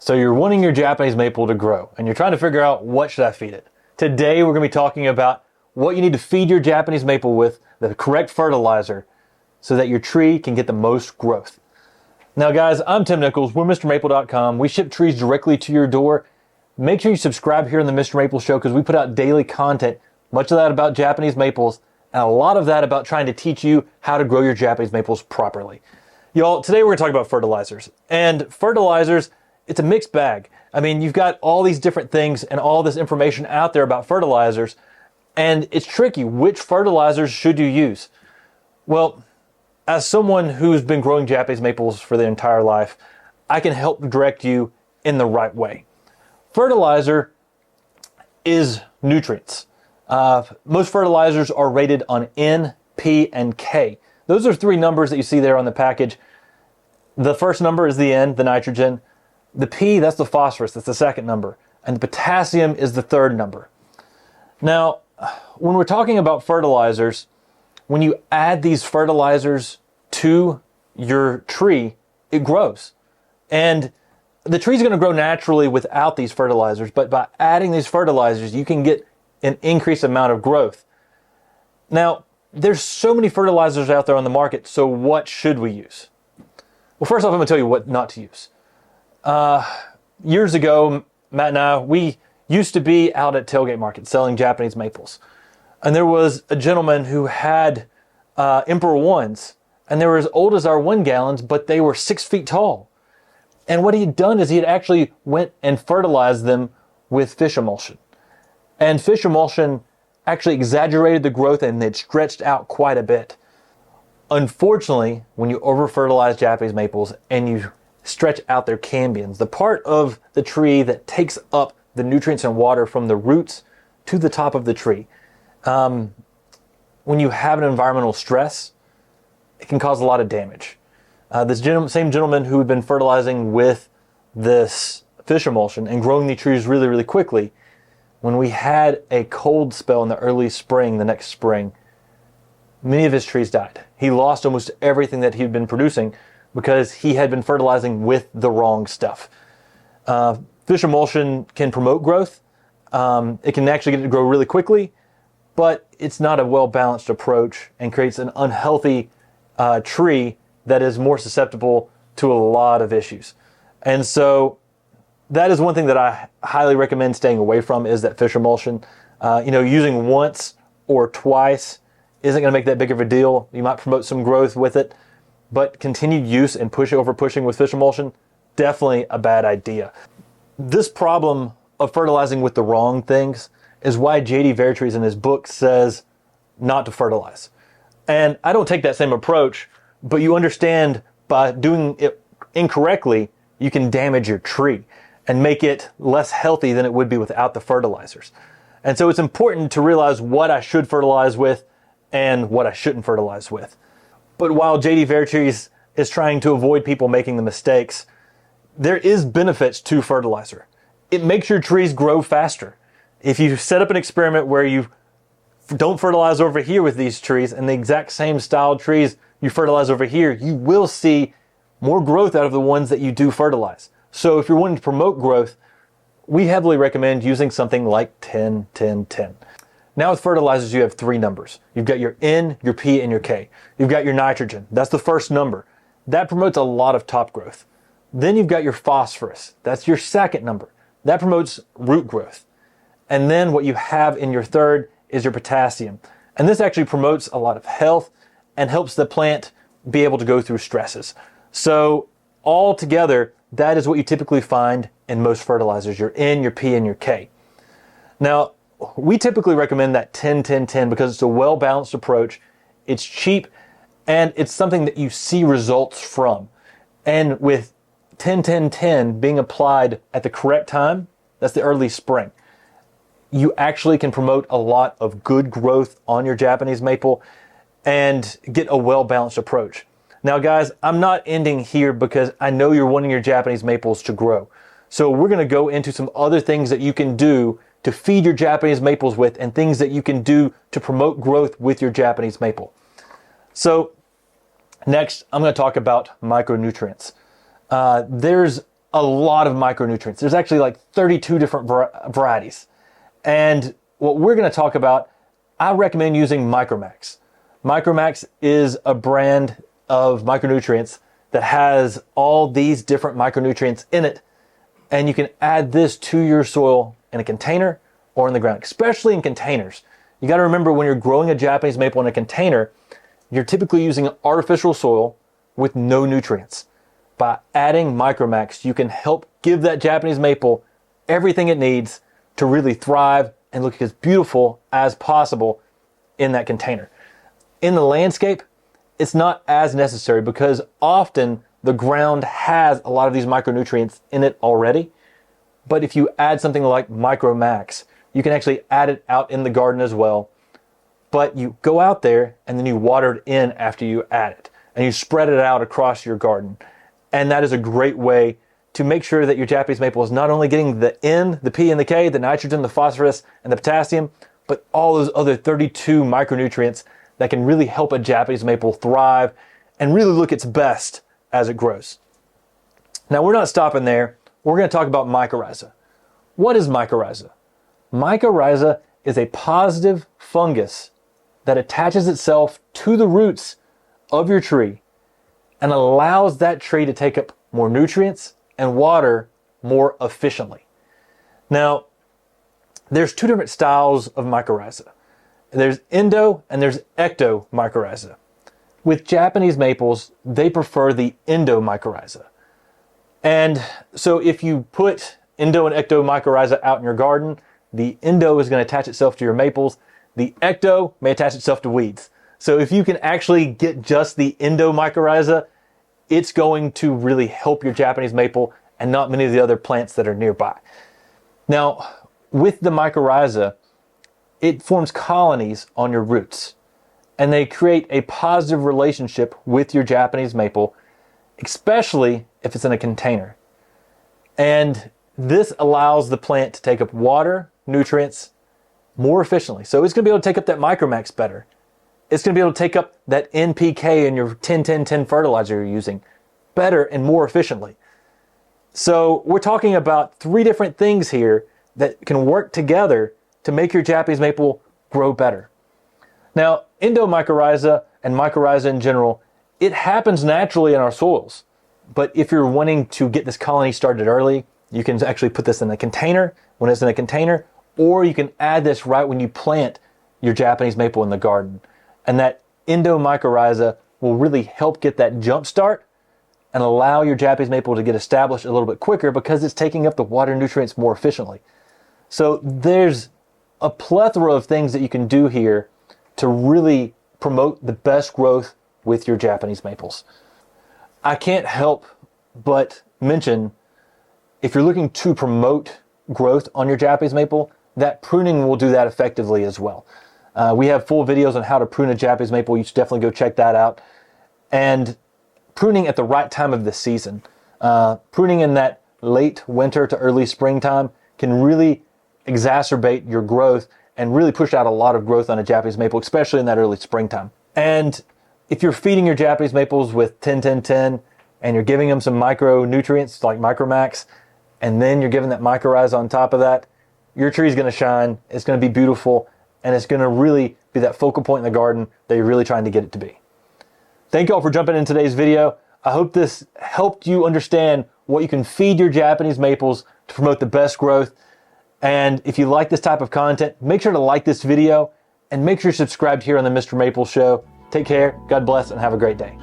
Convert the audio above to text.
So you're wanting your Japanese maple to grow and you're trying to figure out what should I feed it. Today we're going to be talking about what you need to feed your Japanese maple with, the correct fertilizer, so that your tree can get the most growth. Now guys, I'm Tim Nichols, we're MrMaple.com. We ship trees directly to your door. Make sure you subscribe here on the Mr. Maple Show because we put out daily content, much of that about Japanese maples and a lot of that about trying to teach you how to grow your Japanese maples properly. Y'all, today we're going to talk about fertilizers. And fertilizers, it's a mixed bag. I mean, you've got all these different things and all this information out there about fertilizers, and it's tricky. Which fertilizers should you use? Well, as someone who's been growing Japanese maples for their entire life, I can help direct you in the right way. Fertilizer is nutrients. Most fertilizers are rated on N, P, and K. Those are three numbers that you see there on the package. The first number is the N, the nitrogen. The P, that's the phosphorus, that's the second number. And the potassium is the third number. Now, when we're talking about fertilizers, when you add these fertilizers to your tree, it grows. And the tree's going to grow naturally without these fertilizers, but by adding these fertilizers, you can get an increased amount of growth. Now, there's so many fertilizers out there on the market, so what should we use? Well, first off, I'm going to tell you what not to use. Years ago, Matt and I, we used to be out at tailgate market selling Japanese maples. And there was a gentleman who had Emperor 1s, and they were as old as our 1 gallons, but they were 6 feet tall. And what he had done is he had actually went and fertilized them with fish emulsion. And fish emulsion actually exaggerated the growth and it stretched out quite a bit. Unfortunately, when you over-fertilize Japanese maples and you stretch out their cambiums, the part of the tree that takes up the nutrients and water from the roots to the top of the tree, when you have an environmental stress, it can cause a lot of damage. This same gentleman who had been fertilizing with this fish emulsion and growing the trees really, really quickly, when we had a cold spell in the early spring, the next spring, many of his trees died. He lost almost everything that he'd been producing because he had been fertilizing with the wrong stuff. Fish emulsion can promote growth. It can actually get it to grow really quickly, but it's not a well-balanced approach and creates an unhealthy tree that is more susceptible to a lot of issues. And so that is one thing that I highly recommend staying away from is that fish emulsion. Using once or twice isn't going to make that big of a deal. You might promote some growth with it, but continued use and pushing with fish emulsion, definitely a bad idea. This problem of fertilizing with the wrong things is why J.D. Vertrees in his book says not to fertilize. And I don't take that same approach, but you understand by doing it incorrectly, you can damage your tree and make it less healthy than it would be without the fertilizers. And so it's important to realize what I should fertilize with and what I shouldn't fertilize with. But while J.D. Vertrees is trying to avoid people making the mistakes, there is benefits to fertilizer. It makes your trees grow faster. If you set up an experiment where you don't fertilize over here with these trees and the exact same style trees you fertilize over here, you will see more growth out of the ones that you do fertilize. So if you're wanting to promote growth, we heavily recommend using something like 10-10-10. Now with fertilizers, you have three numbers. You've got your N, your P, and your K. You've got your nitrogen. That's the first number. That promotes a lot of top growth. Then you've got your phosphorus. That's your second number. That promotes root growth. And then what you have in your third is your potassium. And this actually promotes a lot of health and helps the plant be able to go through stresses. So all together, that is what you typically find in most fertilizers, your N, your P, and your K. Now, we typically recommend that 10-10-10 because it's a well-balanced approach, it's cheap, and it's something that you see results from. And with 10-10-10 being applied at the correct time, that's the early spring, you actually can promote a lot of good growth on your Japanese maple and get a well-balanced approach. Now guys, I'm not ending here because I know you're wanting your Japanese maples to grow. So we're going to go into some other things that you can do to feed your Japanese maples with and things that you can do to promote growth with your Japanese maple. So next, I'm going to talk about micronutrients. There's a lot of micronutrients. There's actually like 32 different varieties. And what we're going to talk about, I recommend using Micromax. Micromax is a brand of micronutrients that has all these different micronutrients in it. And you can add this to your soil in a container or in the ground, especially in containers. You got to remember, when you're growing a Japanese maple in a container, you're typically using artificial soil with no nutrients. By adding Micromax, you can help give that Japanese maple everything it needs to really thrive and look as beautiful as possible in that container. In the landscape, it's not as necessary because often the ground has a lot of these micronutrients in it already. But if you add something like Micromax, you can actually add it out in the garden as well. But you go out there and then you water it in after you add it, and you spread it out across your garden. And that is a great way to make sure that your Japanese maple is not only getting the N, the P and the K, the nitrogen, the phosphorus, and the potassium, but all those other 32 micronutrients that can really help a Japanese maple thrive and really look its best as it grows. Now, we're not stopping there. We're going to talk about mycorrhiza. What is mycorrhiza? Mycorrhiza is a positive fungus that attaches itself to the roots of your tree and allows that tree to take up more nutrients and water more efficiently. Now, there's two different styles of mycorrhiza. There's Indo and there's Ecto mycorrhiza. With Japanese maples, they prefer the Indo mycorrhiza. And so if you put Indo and Ecto mycorrhiza out in your garden, the Indo is going to attach itself to your maples. The Ecto may attach itself to weeds. So if you can actually get just the Indo mycorrhiza, it's going to really help your Japanese maple and not many of the other plants that are nearby. Now, with the mycorrhiza, it forms colonies on your roots, and they create a positive relationship with your Japanese maple, especially if it's in a container. And this allows the plant to take up water, nutrients more efficiently. So it's going to be able to take up that Micromax better. It's going to be able to take up that NPK in your 10-10-10 fertilizer you're using better and more efficiently. So we're talking about three different things here that can work together to make your Japanese maple grow better. Now, endomycorrhiza and mycorrhiza in general, it happens naturally in our soils. But if you're wanting to get this colony started early, you can actually put this in a container when it's in a container, or you can add this right when you plant your Japanese maple in the garden. And that endomycorrhiza will really help get that jump start and allow your Japanese maple to get established a little bit quicker because it's taking up the water nutrients more efficiently. So there's a plethora of things that you can do here to really promote the best growth with your Japanese maples. I can't help but mention, if you're looking to promote growth on your Japanese maple, that pruning will do that effectively as well. We have full videos on how to prune a Japanese maple. You should definitely go check that out. And pruning at the right time of the season. Pruning in that late winter to early springtime can really exacerbate your growth and really push out a lot of growth on a Japanese maple, especially in that early springtime. And if you're feeding your Japanese maples with 10-10-10 and you're giving them some micronutrients like Micromax, and then you're giving that mycorrhiza on top of that, your tree's going to shine, it's going to be beautiful, and it's going to really be that focal point in the garden that you're really trying to get it to be. Thank you all for jumping in today's video. I hope this helped you understand what you can feed your Japanese maples to promote the best growth. And if you like this type of content, make sure to like this video and make sure you're subscribed here on the Mr. Maple Show. Take care, God bless, and have a great day.